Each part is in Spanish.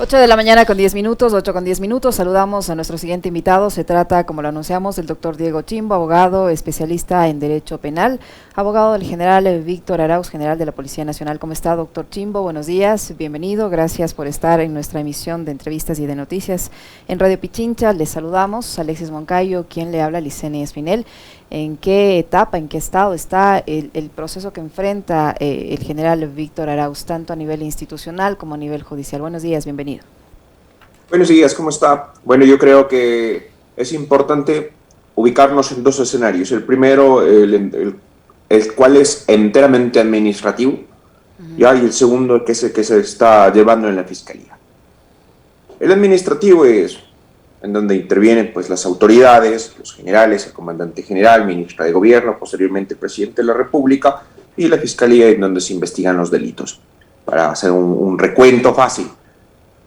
8 de la mañana con 10 minutos, 8 con 10 minutos. Saludamos a nuestro siguiente invitado. Se trata, como lo anunciamos, del doctor Diego Chimbo, abogado, especialista en Derecho Penal, abogado del general Víctor Arauz, general de la Policía Nacional. ¿Cómo está, doctor Chimbo? Buenos días, bienvenido. Gracias por estar en nuestra emisión de entrevistas y de noticias en Radio Pichincha. Les saludamos. Alexis Moncayo, quien le habla, Licenia Espinel. ¿En qué etapa, en qué estado está el proceso que enfrenta el general Víctor Arauz, tanto a nivel institucional como a nivel judicial? Buenos días, bienvenido. Buenos días, ¿cómo está? Bueno, yo creo que es importante ubicarnos en dos escenarios. El primero, el cual es enteramente administrativo, ¿ya? Y el segundo, que es el que se está llevando en la Fiscalía. El administrativo es en donde intervienen pues, las autoridades, los generales, el comandante general, ministra de Gobierno, posteriormente el presidente de la República, y la Fiscalía, en donde se investigan los delitos. Para hacer un recuento fácil.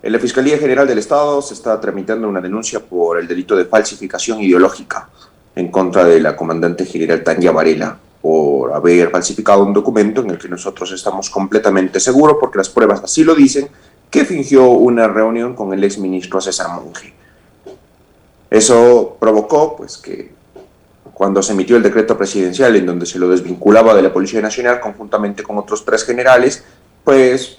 En la Fiscalía General del Estado se está tramitando una denuncia por el delito de falsificación ideológica en contra de la comandante general Tania Varela por haber falsificado un documento en el que nosotros estamos completamente seguros, porque las pruebas así lo dicen, que fingió una reunión con el exministro César Monge. Eso provocó pues, que cuando se emitió el decreto presidencial en donde se lo desvinculaba de la Policía Nacional conjuntamente con otros 3 generales, pues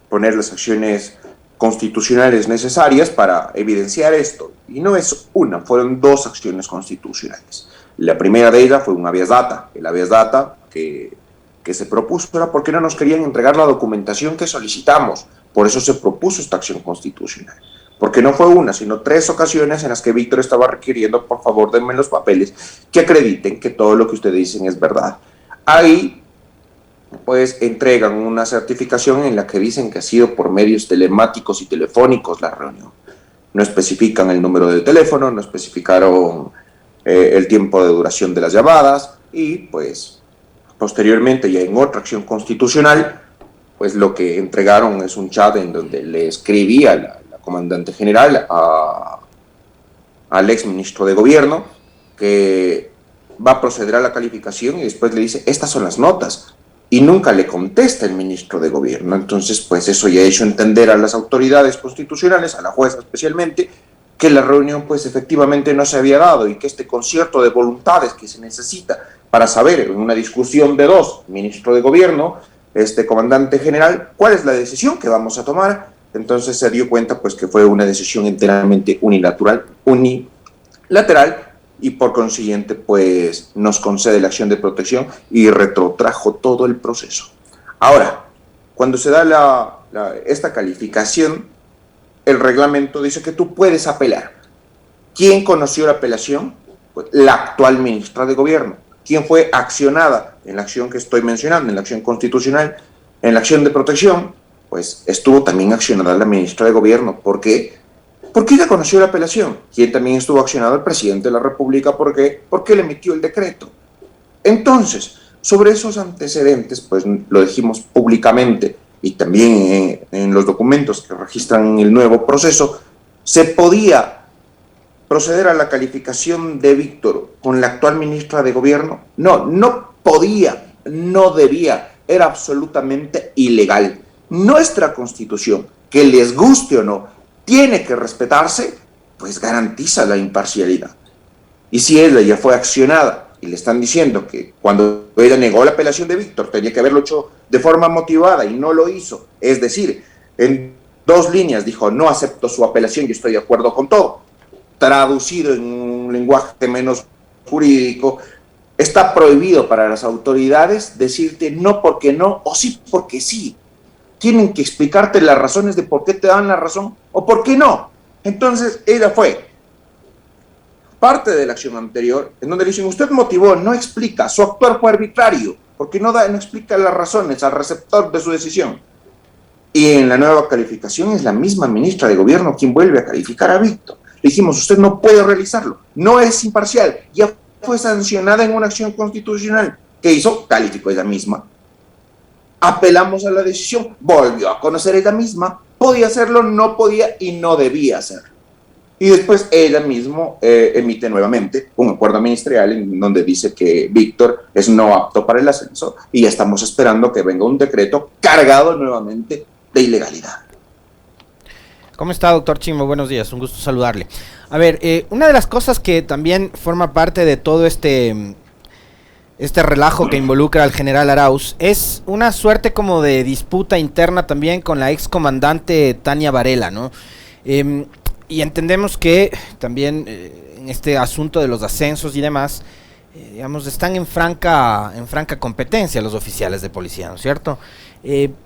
poner las acciones constitucionales necesarias para evidenciar esto. Y no es una, fueron 2 acciones constitucionales. La primera de ellas fue un habeas data. El habeas data que se propuso era porque no nos querían entregar la documentación que solicitamos. Por eso se propuso esta acción constitucional. Porque no fue una, sino 3 ocasiones en las que Víctor estaba requiriendo, por favor, denme los papeles que acrediten que todo lo que ustedes dicen es verdad. Ahí pues entregan una certificación en la que dicen que ha sido por medios telemáticos y telefónicos la reunión. No especifican el número de teléfono, no especificaron el tiempo de duración de las llamadas y pues posteriormente ya en otra acción constitucional pues lo que entregaron es un chat en donde le escribía la comandante general al ex ministro de Gobierno que va a proceder a la calificación y después le dice, estas son las notas. Y nunca le contesta el ministro de Gobierno. Entonces, pues eso ya ha hecho entender a las autoridades constitucionales, a la jueza especialmente, que la reunión pues efectivamente no se había dado y que este concierto de voluntades que se necesita para saber en una discusión de 2, ministro de Gobierno, comandante general, cuál es la decisión que vamos a tomar. Entonces se dio cuenta pues que fue una decisión enteramente unilateral y por consiguiente pues nos concede la acción de protección y retrotrajo todo el proceso. Ahora, cuando se da esta calificación, el reglamento dice que tú puedes apelar. ¿Quién conoció la apelación? Pues la actual ministra de Gobierno. ¿Quién fue accionada en la acción que estoy mencionando, en la acción constitucional, en la acción de protección? Pues estuvo también accionada la ministra de Gobierno. ¿Por qué? Porque ella conoció la apelación. ¿Quién también estuvo accionado? El presidente de la República. ¿Por qué? Porque él emitió el decreto. Entonces, sobre esos antecedentes, pues lo dijimos públicamente y también en los documentos que registran el nuevo proceso, se podía proceder a la calificación de Víctor con la actual ministra de Gobierno. No, no podía, no debía, era absolutamente ilegal. Nuestra Constitución, que les guste o no, tiene que respetarse, pues garantiza la imparcialidad. Y si ella ya fue accionada y le están diciendo que cuando ella negó la apelación de Víctor tenía que haberlo hecho de forma motivada y no lo hizo, es decir, en 2 líneas dijo no acepto su apelación y estoy de acuerdo con todo, traducido en un lenguaje menos jurídico, está prohibido para las autoridades decirte no porque no o sí porque sí. Tienen que explicarte las razones de por qué te dan la razón o por qué no. Entonces, ella fue parte de la acción anterior, en donde le dicen, usted motivó, no explica, su actuar fue arbitrario, porque no explica las razones al receptor de su decisión. Y en la nueva calificación es la misma ministra de Gobierno quien vuelve a calificar a Víctor. Le dijimos, usted no puede realizarlo, no es imparcial, ya fue sancionada en una acción constitucional. ¿Qué hizo? Calificó ella misma. Apelamos a la decisión, volvió a conocer ella misma, podía hacerlo, no podía y no debía hacerlo. Y después ella misma emite nuevamente un acuerdo ministerial en donde dice que Víctor es no apto para el ascenso y ya estamos esperando que venga un decreto cargado nuevamente de ilegalidad. ¿Cómo está, doctor Chimbo? Buenos días, un gusto saludarle. A ver, una de las cosas que también forma parte de todo este relajo que involucra al general Arauz es una suerte como de disputa interna también con la excomandante Tania Varela, ¿no? Y entendemos que también en este asunto de los ascensos y demás, digamos, están en franca competencia los oficiales de policía, ¿no es cierto?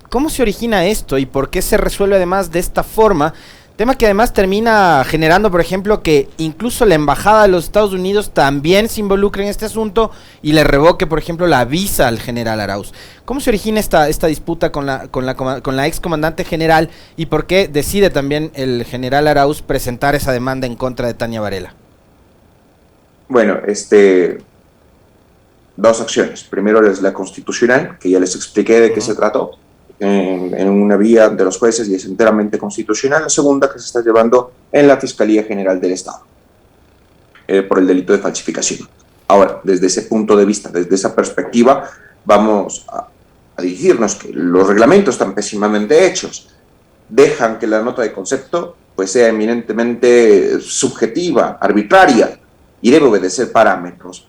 ¿Cómo se origina esto y por qué se resuelve además de esta forma? Tema que además termina generando, por ejemplo, que incluso la embajada de los Estados Unidos también se involucre en este asunto y le revoque, por ejemplo, la visa al general Arauz. ¿Cómo se origina esta disputa con la ex comandante general y por qué decide también el general Arauz presentar esa demanda en contra de Tania Varela? Bueno, dos acciones. Primero es la constitucional, que ya les expliqué de qué se trató, en una vía de los jueces y es enteramente constitucional. La segunda, que se está llevando en la Fiscalía General del Estado, por el delito de falsificación. Ahora, desde ese punto de vista, desde esa perspectiva, vamos a dirigirnos que los reglamentos están pésimamente hechos. Dejan que la nota de concepto pues, sea eminentemente subjetiva, arbitraria, y debe obedecer parámetros.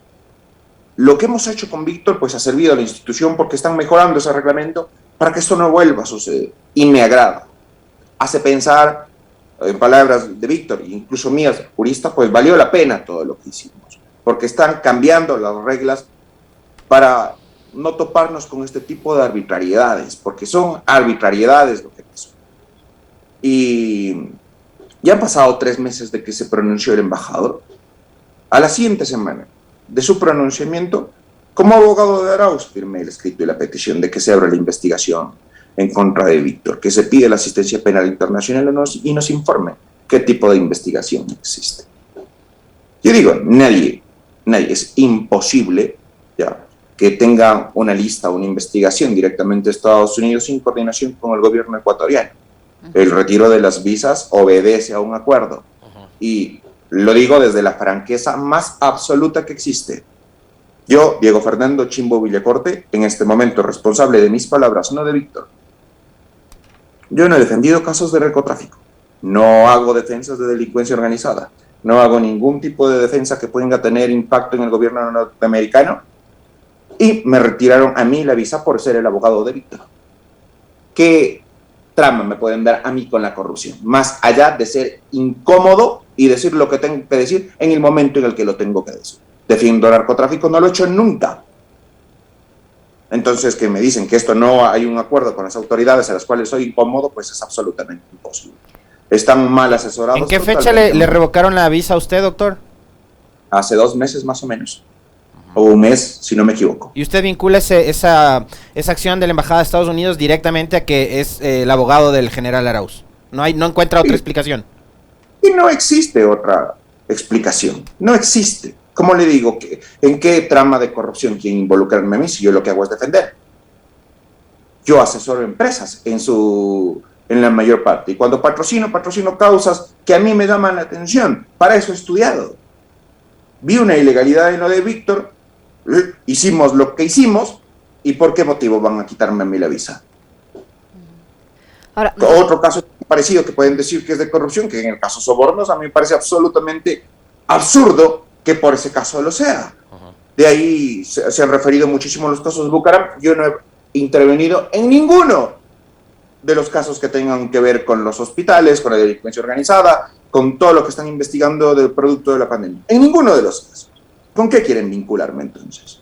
Lo que hemos hecho con Víctor pues ha servido a la institución porque están mejorando ese reglamento para que esto no vuelva a suceder. Y me agrada. Hace pensar, en palabras de Víctor, incluso mías, jurista, pues valió la pena todo lo que hicimos. Porque están cambiando las reglas para no toparnos con este tipo de arbitrariedades, porque son arbitrariedades lo que pasó. Y ya han pasado 3 meses de que se pronunció el embajador. A la siguiente semana de su pronunciamiento, como abogado de Arauz, firmé el escrito y la petición de que se abra la investigación en contra de Víctor, que se pide la asistencia penal internacional y nos informe qué tipo de investigación existe. Yo digo, nadie, es imposible ya, que tenga una lista, una investigación directamente de Estados Unidos sin coordinación con el gobierno ecuatoriano. El retiro de las visas obedece a un acuerdo. Y lo digo desde la franqueza más absoluta que existe. Yo, Diego Fernando Chimbo Villacorte, en este momento responsable de mis palabras, no de Víctor. Yo no he defendido casos de narcotráfico. No hago defensas de delincuencia organizada. No hago ningún tipo de defensa que pueda tener impacto en el gobierno norteamericano. Y me retiraron a mí la visa por ser el abogado de Víctor. ¿Qué trama me pueden dar a mí con la corrupción? Más allá de ser incómodo y decir lo que tengo que decir en el momento en el que lo tengo que decir. Defiendo narcotráfico, no lo he hecho nunca. Entonces, que me dicen que esto no hay un acuerdo con las autoridades a las cuales soy incómodo, pues es absolutamente imposible. Están mal asesorados. ¿En qué fecha le revocaron la visa a usted, doctor? Hace 2 meses más o menos. O 1 mes, si no me equivoco. ¿Y usted vincula esa acción de la Embajada de Estados Unidos directamente a que es el abogado del general Arauz? ¿No encuentra otra explicación? Y no existe otra explicación. No existe. ¿Cómo le digo? ¿En qué trama de corrupción quieren involucrarme a mí si yo lo que hago es defender? Yo asesoro empresas en la mayor parte. Y cuando patrocino causas que a mí me llaman la atención. Para eso he estudiado. Vi una ilegalidad en lo de Víctor, hicimos lo que hicimos, ¿y por qué motivo van a quitarme a mí la visa? Ahora, otro caso parecido que pueden decir que es de corrupción, que en el caso sobornos, a mí me parece absolutamente absurdo que por ese caso lo sea. De ahí se han referido muchísimo los casos de Bucaram. Yo no he intervenido en ninguno de los casos que tengan que ver con los hospitales, con la delincuencia organizada, con todo lo que están investigando del producto de la pandemia. En ninguno de los casos. ¿Con qué quieren vincularme entonces?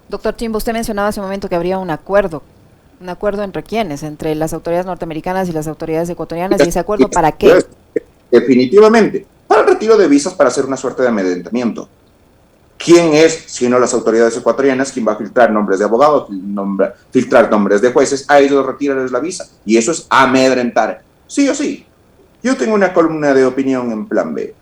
Doctor Chimbo, usted mencionaba hace un momento que habría un acuerdo. ¿Un acuerdo entre quiénes? Entre las autoridades norteamericanas y las autoridades ecuatorianas. ¿Y ese acuerdo para qué? Definitivamente. Para el retiro de visas, para hacer una suerte de amedrentamiento. ¿Quién es, si no las autoridades ecuatorianas, quien va a filtrar nombres de abogados, filtrar nombres de jueces? A ellos retirarles la visa. Y eso es amedrentar. Sí o sí. Yo tengo una columna de opinión en Plan B.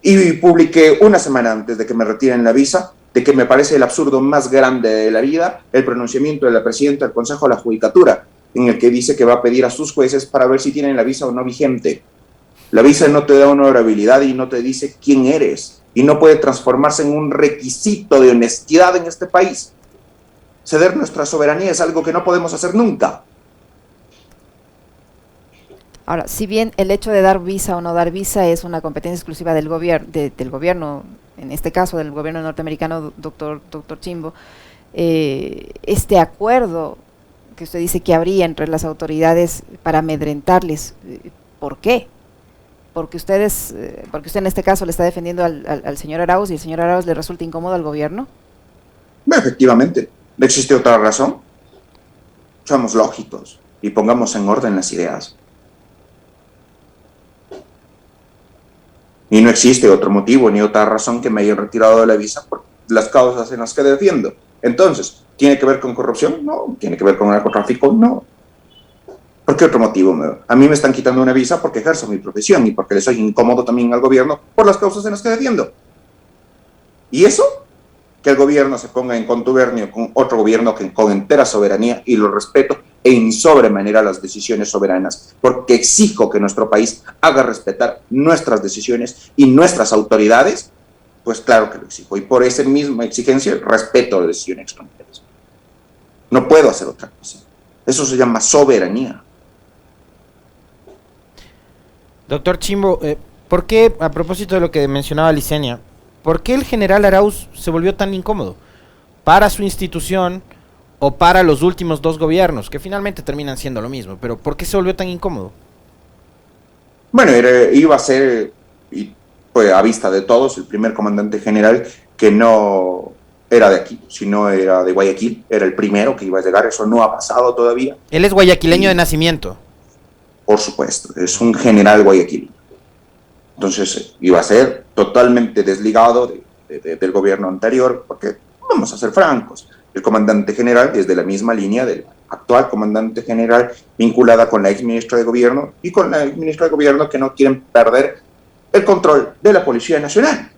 Y publiqué 1 semana antes de que me retiren la visa, de que me parece el absurdo más grande de la vida, el pronunciamiento de la presidenta del Consejo de la Judicatura, en el que dice que va a pedir a sus jueces para ver si tienen la visa o no vigente. La visa no te da honorabilidad y no te dice quién eres, y no puede transformarse en un requisito de honestidad en este país. Ceder nuestra soberanía es algo que no podemos hacer nunca. Ahora, si bien el hecho de dar visa o no dar visa es una competencia exclusiva del gobierno, en este caso del gobierno norteamericano, doctor Chimbo, este acuerdo que usted dice que habría entre las autoridades para amedrentarles, ¿por qué? Porque usted en este caso le está defendiendo al señor Arauz y el señor Arauz le resulta incómodo al gobierno. Efectivamente, ¿no existe otra razón? Seamos lógicos y pongamos en orden las ideas. Y no existe otro motivo ni otra razón que me hayan retirado de la visa por las causas en las que defiendo. Entonces, ¿tiene que ver con corrupción? No. ¿Tiene que ver con narcotráfico? No. ¿Por qué otro motivo? A mí me están quitando una visa porque ejerzo mi profesión y porque le soy incómodo también al gobierno por las causas en las que defiendo. ¿Y eso? Que el gobierno se ponga en contubernio con otro gobierno que con entera soberanía, y lo respeto, en sobremanera las decisiones soberanas, porque exijo que nuestro país haga respetar nuestras decisiones y nuestras autoridades, pues claro que lo exijo, y por esa misma exigencia respeto las decisiones extranjeras. No puedo hacer otra cosa. Eso se llama soberanía. Doctor Chimbo, ¿por qué, a propósito de lo que mencionaba Licenia, por qué el general Arauz se volvió tan incómodo para su institución o para los últimos dos gobiernos, que finalmente terminan siendo lo mismo, pero por qué se volvió tan incómodo? Bueno, iba a ser, y pues a vista de todos, el primer comandante general que no era de aquí, sino era de Guayaquil, era el primero que iba a llegar, eso no ha pasado todavía. Él es guayaquileño de nacimiento. Por supuesto, es un general guayaquileno. Entonces iba a ser totalmente desligado del gobierno anterior, porque vamos a ser francos, el comandante general es de la misma línea del actual comandante general, vinculada con la ex ministra de gobierno y con la ex ministra de gobierno, que no quieren perder el control de la Policía Nacional.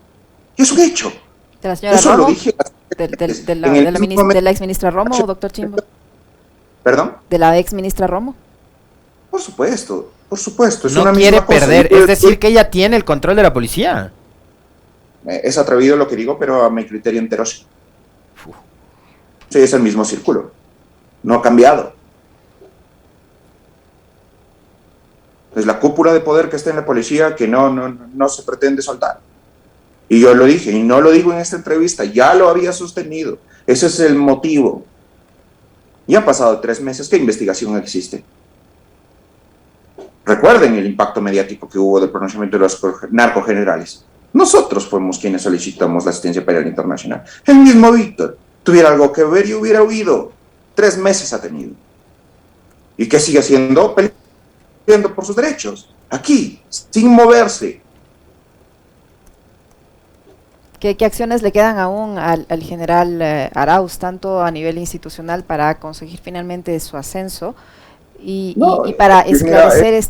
Y es un hecho. ¿De la señora Eso Romo? lo dije ¿De la ex ministra Romo, doctor Chimbo? ¿Perdón? ¿De la ex ministra Romo? Por supuesto, por supuesto. Es No una quiere misma cosa. perder, es decir, que ella tiene el control de la policía. Es atrevido lo que digo, pero a mi criterio entero sí. Sí, es el mismo círculo. No ha cambiado. Es la cúpula de poder que está en la policía que no se pretende soltar. Y yo lo dije, y no lo digo en esta entrevista, ya lo había sostenido. Ese es el motivo. Ya han pasado 3 meses, ¿qué investigación existe? Recuerden el impacto mediático que hubo del pronunciamiento de los narcogenerales. Nosotros fuimos quienes solicitamos la asistencia penal internacional. El mismo Víctor tuviera algo que ver y hubiera huido. 3 meses ha tenido. ¿Y qué sigue haciendo? Peleando por sus derechos. Aquí, sin moverse. ¿Qué acciones le quedan aún al general Arauz, tanto a nivel institucional para conseguir finalmente su ascenso y para esclarecer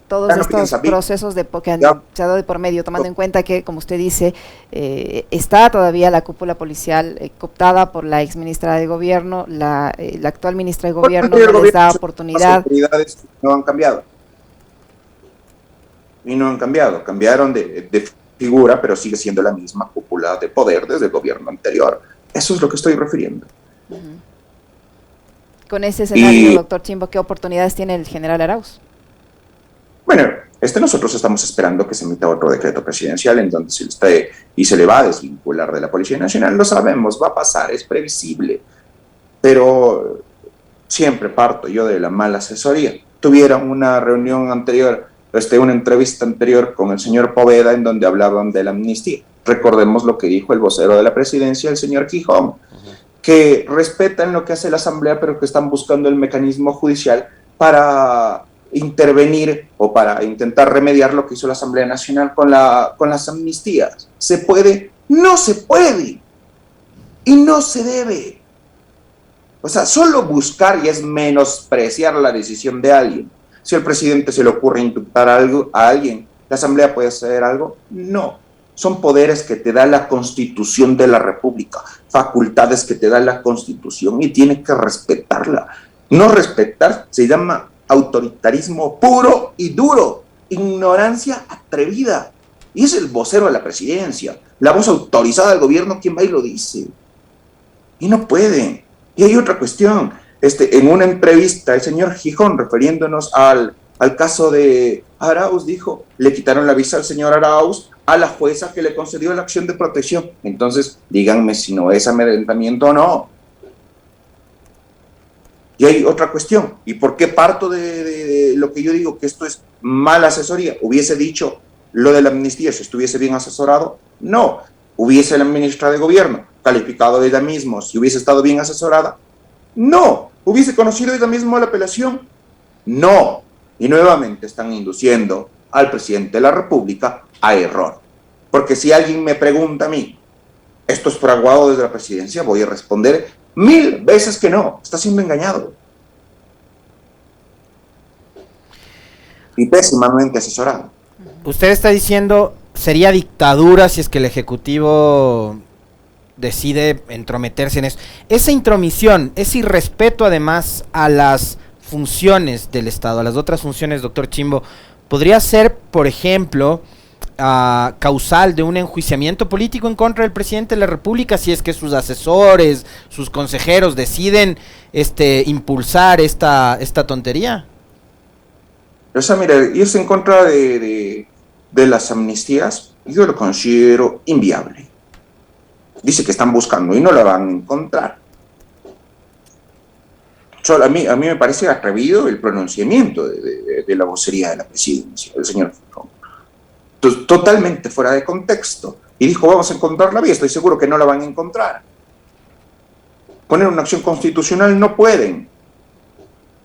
todos estos procesos que han se dado de por medio, tomando en cuenta que, como usted dice, está todavía la cúpula policial cooptada por la ex ministra de gobierno, la actual ministra de gobierno no les da oportunidad? Las autoridades no han cambiado. Y no han cambiado, cambiaron de figura, pero sigue siendo la misma cúpula de poder desde el gobierno anterior. Eso es lo que estoy refiriendo. Con ese escenario, doctor Chimbo, ¿qué oportunidades tiene el general Arauz? Bueno, nosotros estamos esperando que se emita otro decreto presidencial en donde se le va a desvincular de la Policía Nacional. Lo sabemos, va a pasar, es previsible. Pero siempre parto yo de la mala asesoría. Tuvieron una reunión anterior, una entrevista anterior con el señor Poveda en donde hablaban de la amnistía. Recordemos lo que dijo el vocero de la presidencia, el señor Gijón, que respetan lo que hace la Asamblea, pero que están buscando el mecanismo judicial para intervenir o para intentar remediar lo que hizo la Asamblea Nacional con las amnistías. ¿Se puede? No se puede. Y no se debe. O sea, solo buscar y es menospreciar la decisión de alguien. Si al presidente se le ocurre imputar algo a alguien, ¿la Asamblea puede hacer algo? No. Son poderes que te da la Constitución de la República, facultades que te da la Constitución y tienes que respetarla. No respetar se llama autoritarismo puro y duro, ignorancia atrevida. Y es el vocero de la presidencia, la voz autorizada del gobierno, quien va y lo dice. Y no pueden. Y hay otra cuestión. En una entrevista, el señor Gijón, refiriéndonos al al caso de Arauz, dijo, le quitaron la visa al señor Arauz a la jueza que le concedió la acción de protección. Entonces, díganme si no es amedrentamiento o no. Y hay otra cuestión. ¿Y por qué parto de lo que yo digo, que esto es mala asesoría? ¿Hubiese dicho lo de la amnistía si estuviese bien asesorado? No. ¿Hubiese la ministra de Gobierno calificado ella misma si hubiese estado bien asesorada? No. ¿Hubiese conocido ella misma la apelación? No. Y nuevamente están induciendo al presidente de la República a error. Porque si alguien me pregunta a mí, ¿esto es fraguado desde la presidencia? Voy a responder 1000 veces que no. Está siendo engañado. Y pésimamente asesorado. Usted está diciendo, sería dictadura si es que el Ejecutivo decide entrometerse en eso. Esa intromisión, ese irrespeto además a las funciones del Estado, a las otras funciones, doctor Chimbo, podría ser, por ejemplo, causal de un enjuiciamiento político en contra del presidente de la República si es que sus asesores, sus consejeros deciden impulsar esta tontería. O sea, mira, irse en contra de las amnistías, yo lo considero inviable. Dice que están buscando y no la van a encontrar. A mí me parece atrevido el pronunciamiento de la vocería de la presidencia, del señor Fijón. Totalmente fuera de contexto. Y dijo, vamos a encontrar la vía, estoy seguro que no la van a encontrar. Poner una acción constitucional no pueden.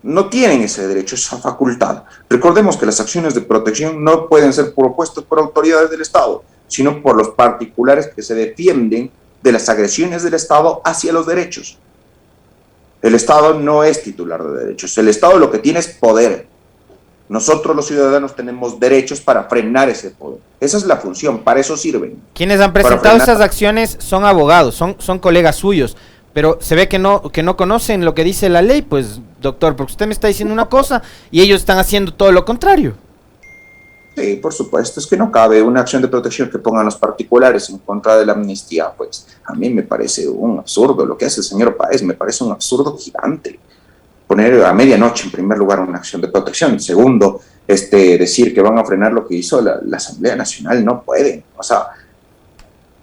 No tienen ese derecho, esa facultad. Recordemos que las acciones de protección no pueden ser propuestas por autoridades del Estado, sino por los particulares que se defienden de las agresiones del Estado hacia los derechos. El Estado no es titular de derechos. El Estado lo que tiene es poder. Nosotros los ciudadanos tenemos derechos para frenar ese poder. Esa es la función, para eso sirven. Quienes han presentado estas acciones son abogados, son colegas suyos, pero se ve que no conocen lo que dice la ley, pues, doctor, porque usted me está diciendo una cosa y ellos están haciendo todo lo contrario. Sí, por supuesto, es que no cabe una acción de protección que pongan los particulares en contra de la amnistía, pues a mí me parece un absurdo lo que hace el señor Páez, me parece un absurdo gigante. Poner a medianoche en primer lugar una acción de protección, segundo, decir que van a frenar lo que hizo la Asamblea Nacional, no pueden, o sea,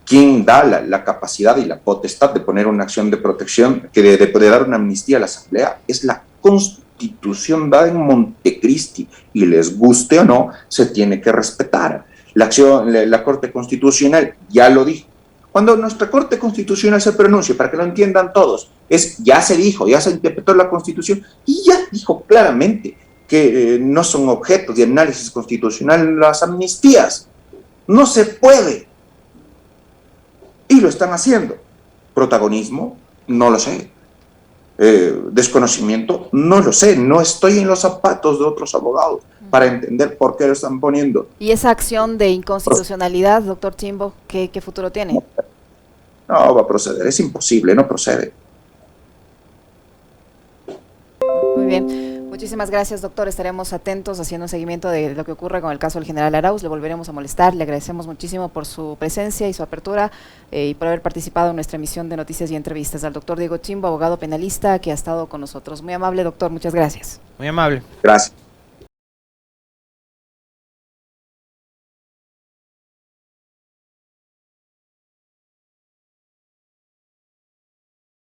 ¿quién da la capacidad y la potestad de poner una acción de protección, de dar una amnistía a la Asamblea? Es la Constitución dada en Montecristi, y les guste o no, se tiene que respetar. La Corte Constitucional ya lo dijo. Cuando nuestra Corte Constitucional se pronuncia, para que lo entiendan todos, ya se dijo, ya se interpretó la Constitución y ya dijo claramente que no son objetos de análisis constitucional las amnistías. No se puede. Y lo están haciendo. Protagonismo, no lo sé. Desconocimiento, no lo sé. No estoy en los zapatos de otros abogados para entender por qué lo están poniendo. ¿Y esa acción de inconstitucionalidad, doctor Chimbo, qué futuro tiene? No va a proceder, es imposible, no procede. Muy bien, muchísimas gracias, doctor. Estaremos atentos haciendo un seguimiento de lo que ocurre con el caso del general Arauz. Le volveremos a molestar. Le agradecemos muchísimo por su presencia y su apertura y por haber participado en nuestra emisión de noticias y entrevistas. Al doctor Diego Chimbo, abogado penalista, que ha estado con nosotros. Muy amable, doctor, muchas gracias. Muy amable. Gracias.